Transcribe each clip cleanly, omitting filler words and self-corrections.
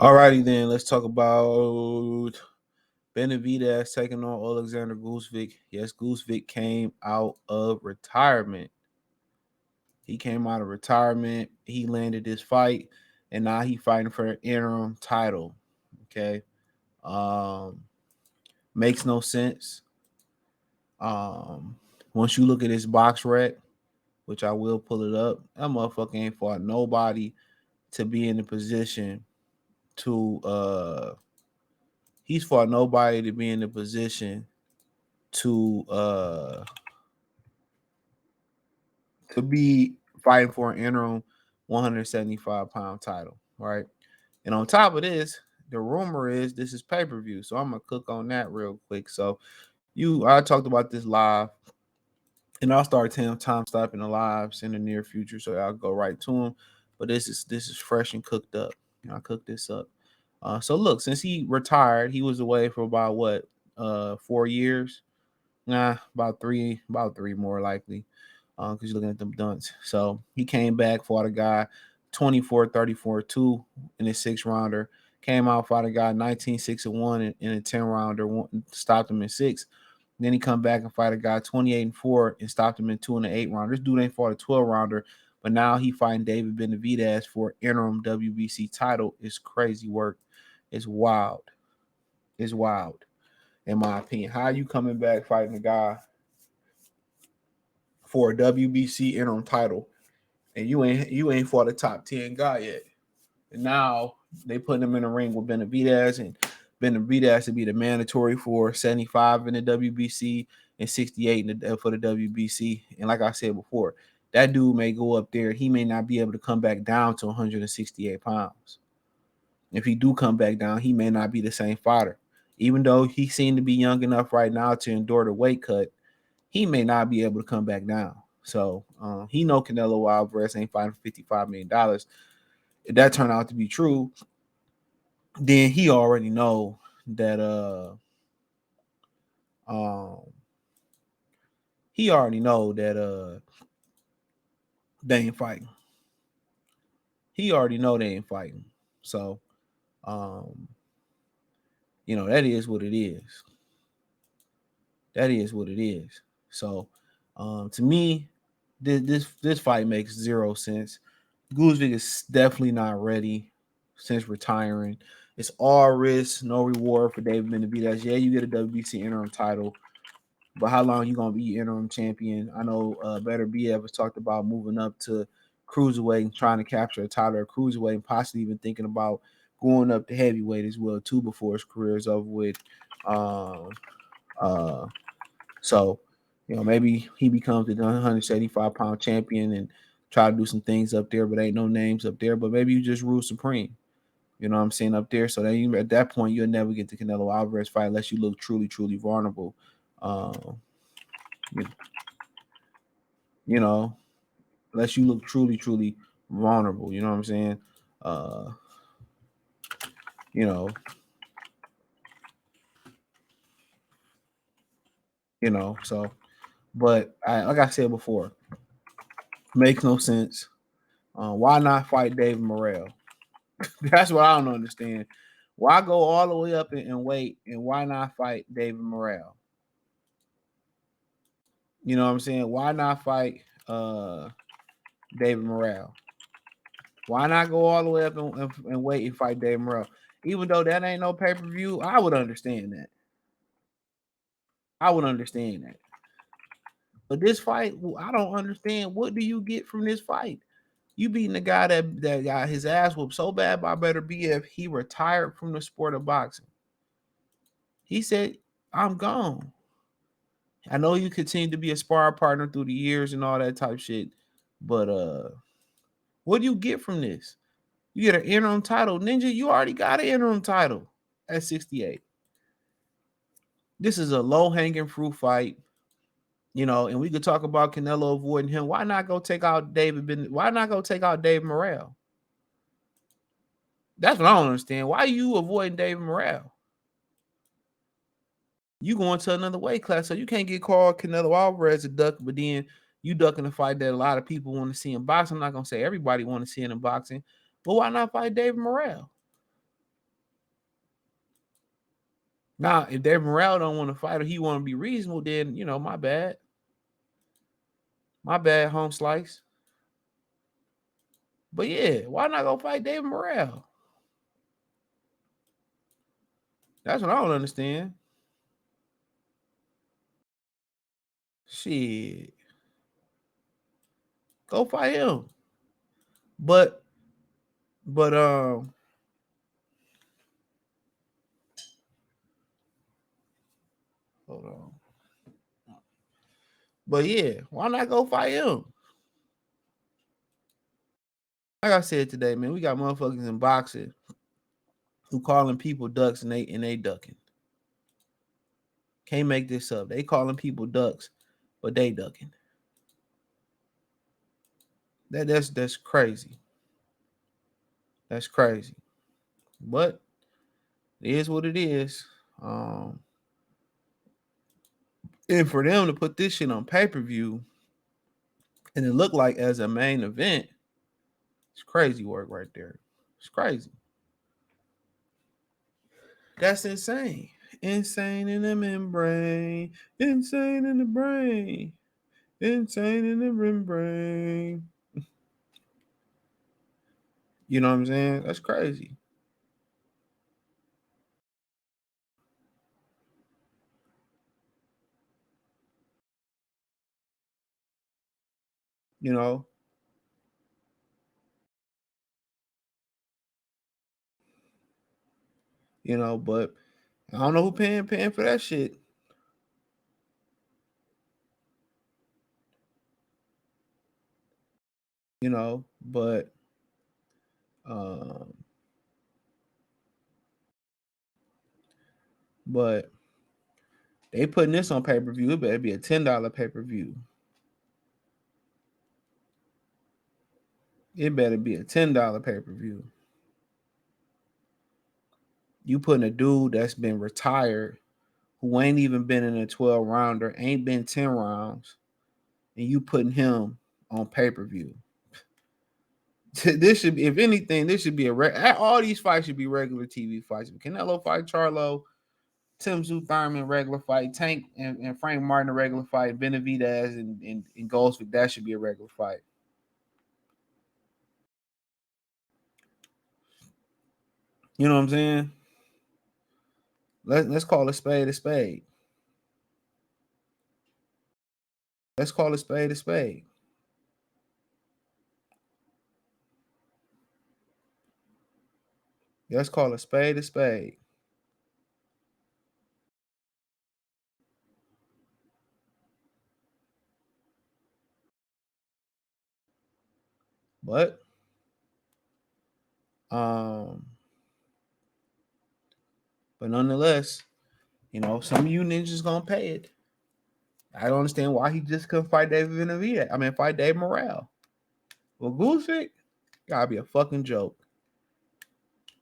Alrighty then, let's talk about Benavidez taking on Alexander Gvozdyk. Yes, Gvozdyk came out of retirement. He came out of retirement. He landed this fight, and now he fighting for an interim title. Okay, makes no sense. Once you look at his box rec, which I will pull it up, that motherfucker ain't fought nobody to be in the position to he's fought nobody to be in the position to be fighting for an interim 175-pound title, right? And on top of this, the rumor is this is pay-per-view. So I'm gonna cook on that real quick. So I talked about this live, and I'll start time stopping the lives in the near future. So I'll go right to them. But this is fresh and cooked up. I cooked this up. So look, since he retired, he was away for about what 4 years. Nah, about three more likely. Because you're looking at them dunks. So he came back, fought a guy 24-34-2 in his 6-rounder. Came out, fought a guy 19-6-1 in a 10-rounder, stopped him in 6. Then he come back and fight a guy 28-4 and stopped him in 2 and an 8-rounder. This dude ain't fought a 12-rounder, but now he fighting David Benavidez for interim WBC title. It's crazy work. It's wild. It's wild, in my opinion. How are you coming back fighting a guy for a WBC interim title, and you ain't fought a top 10 guy yet? And now they put him in the ring with Benavidez, and Benavidez to be the mandatory for 75 in the WBC and 68 for the WBC. And like I said before, that dude may go up there. He may not be able to come back down to 168 pounds. If he do come back down, he may not be the same fighter. Even though he seemed to be young enough right now to endure the weight cut, he may not be able to come back down. So he know Canelo Alvarez ain't fighting for $55 million. If that turned out to be true, then he already know that they ain't fighting. He already know they ain't fighting. So that is what it is. That is what it is. So to me, this fight makes zero sense. Gvozdyk is definitely not ready since retiring. It's all risk, no reward for David Benavidez. Yeah, you get a WBC interim title, but how long you gonna be interim champion? I know Benavidez has talked about moving up to cruiserweight and trying to capture a title of cruiserweight, and possibly even thinking about going up to heavyweight as well too before his career is over with. So maybe he becomes the 175-pound champion and try to do some things up there, but ain't no names up there. But maybe you just rule supreme. You know what I'm saying, up there. So then at that point, you'll never get the Canelo Alvarez fight unless you look truly, truly vulnerable. Unless you look truly, truly vulnerable. You know what I'm saying? So, but like I said before, makes no sense. Why not fight David Morrell? That's what I don't understand. Why go all the way up and wait, and why not fight David Morrell? You know what I'm saying? Why not fight David Morrell? Why not go all the way up and wait and fight David Morrell? Even though that ain't no pay-per-view, I would understand that. But this fight, I don't understand. What do you get from this fight? You beating the guy that got his ass whooped so bad by Benavidez, he retired from the sport of boxing. He said, I'm gone. I know you continue to be a sparring partner through the years and all that type shit, but what do you get from this? You get an interim title. Ninja, you already got an interim title at 68. This is a low-hanging fruit fight. And we could talk about Canelo avoiding him. Why not go take out Why not go take out David Morrell? That's what I don't understand. Why are you avoiding David Morrell? You going to another weight class, so you can't get called Canelo Alvarez a duck, but then you ducking a fight that a lot of people want to see in boxing. I'm not gonna say everybody want to see it in boxing, but why not fight David Morrell? Now, if David Morrell don't want to fight or he want to be reasonable, then my bad. My bad, home slice. But yeah, why not go fight David Morrell? That's what I don't understand. Shit. Go fight him. But hold on. But yeah, why not go fight him? Like I said today, man, we got motherfuckers in boxing who calling people ducks and they ducking. Can't make this up. They calling people ducks, but they ducking. That's crazy. That's crazy. But it is what it is. And for them to put this shit on pay-per-view and it looked like as a main event, it's crazy work right there. It's crazy. That's insane. Insane in the membrane. Insane in the brain. Insane in the membrane. You know what I'm saying? That's crazy. You know? But I don't know who paying for that shit. But um but they putting this on pay-per-view. It better be a $10 pay-per-view. It better be a $10 pay-per-view. You putting a dude that's been retired, who ain't even been in a 12 rounder, ain't been 10 rounds, and you putting him on pay-per-view. This should be, if anything, this should be all these fights should be regular TV fights. Canelo fight Charlo, Tim Tszyu Thurman regular fight, Tank and Frank Martin a regular fight, Benavidez and Gvozdyk, that should be a regular fight. You know what I'm saying? Let's call a spade a spade. Let's call a spade a spade. Let's call a spade a spade. But um, but nonetheless, some of you ninjas gonna pay it. I don't understand why he just couldn't fight David Benavidez. I mean, fight Dave Morrell. Well, Gvozdyk gotta be a fucking joke.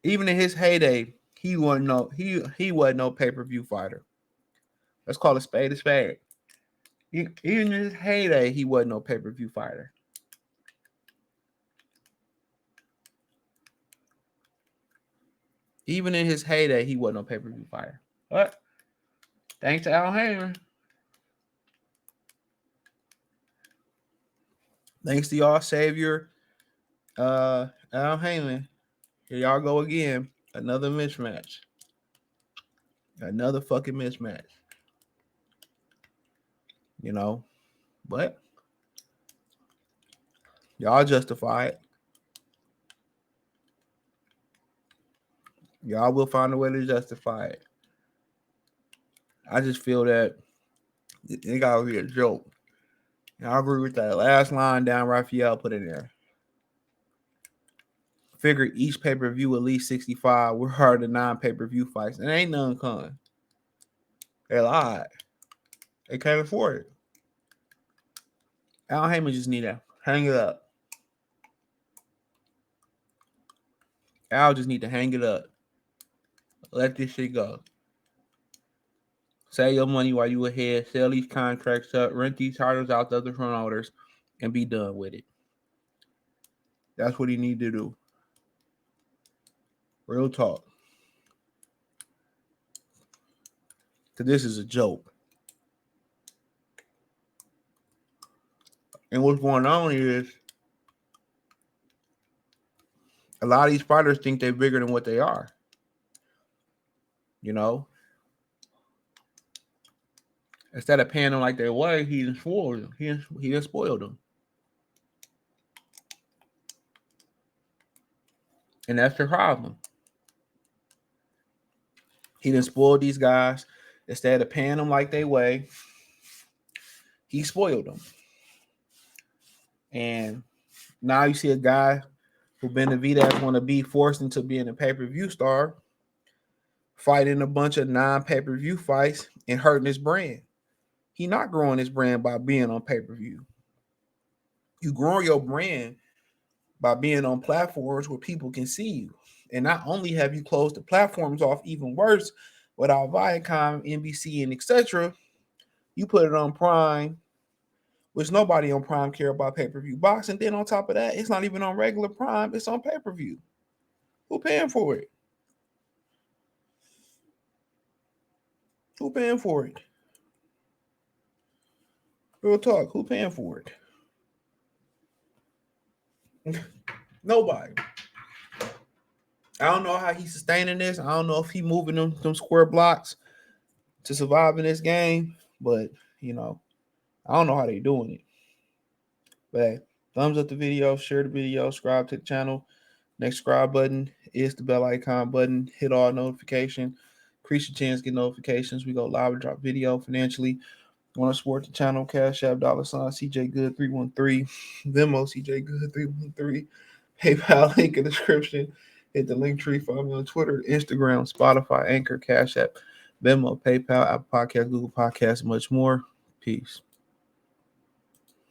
Even in his heyday, he wasn't no pay-per-view fighter. Let's call a spade a spade. Even in his heyday, he wasn't no pay-per-view fighter. Even in his heyday, he wasn't no pay-per-view fighter. But thanks to Al Heyman. Thanks to y'all savior, Al Heyman. Here y'all go again. Another mismatch. Another fucking mismatch. But y'all justify it. Y'all will find a way to justify it. I just feel that it gotta be a joke. And I agree with that last line down Raphael put in there. Figure each pay-per-view at least 65. We're hard to 9 pay-per-view fights. And ain't none coming. They lied. They can't afford it. Al Heyman just need to hang it up. Al just need to hang it up. Let this shit go. Save your money while you ahead. Sell these contracts up. Rent these titles out to other promoters and be done with it. That's what he need to do. Real talk. because this is a joke. And what's going on is a lot of these fighters think they're bigger than what they are. You know, instead of paying them like they were, he done spoiled them. He done spoiled them. And that's the problem. He done spoiled these guys. Instead of paying them like they weigh, he spoiled them. And now you see a guy who Benavidez want to be forced into being a pay-per-view star, fighting a bunch of non-pay-per-view fights and hurting his brand. He not growing his brand by being on pay-per-view. You grow your brand by being on platforms where people can see you. And not only have you closed the platforms off even worse without Viacom, NBC, and etc., you put it on Prime, which nobody on Prime care about pay-per-view boxing. Then on top of that, it's not even on regular Prime, it's on pay-per-view. Who paying for it? Who paying for it? Real talk, who paying for it? Nobody. I don't know how he's sustaining this. I don't know if he moving them square blocks to survive in this game, but you know, I don't know how they doing it. But hey, thumbs up the video, share the video, subscribe to the channel. Next subscribe button is the bell icon button. Hit all notifications. Increase your chance to get notifications. We go live and drop video financially. Want to support the channel? Cash App, $ CJ Good 313, Venmo CJ Good 313, PayPal link in the description. Hit the link tree. Follow me on Twitter, Instagram, Spotify, Anchor, Cash App, Venmo, PayPal, Apple Podcasts, Google Podcasts, much more. Peace.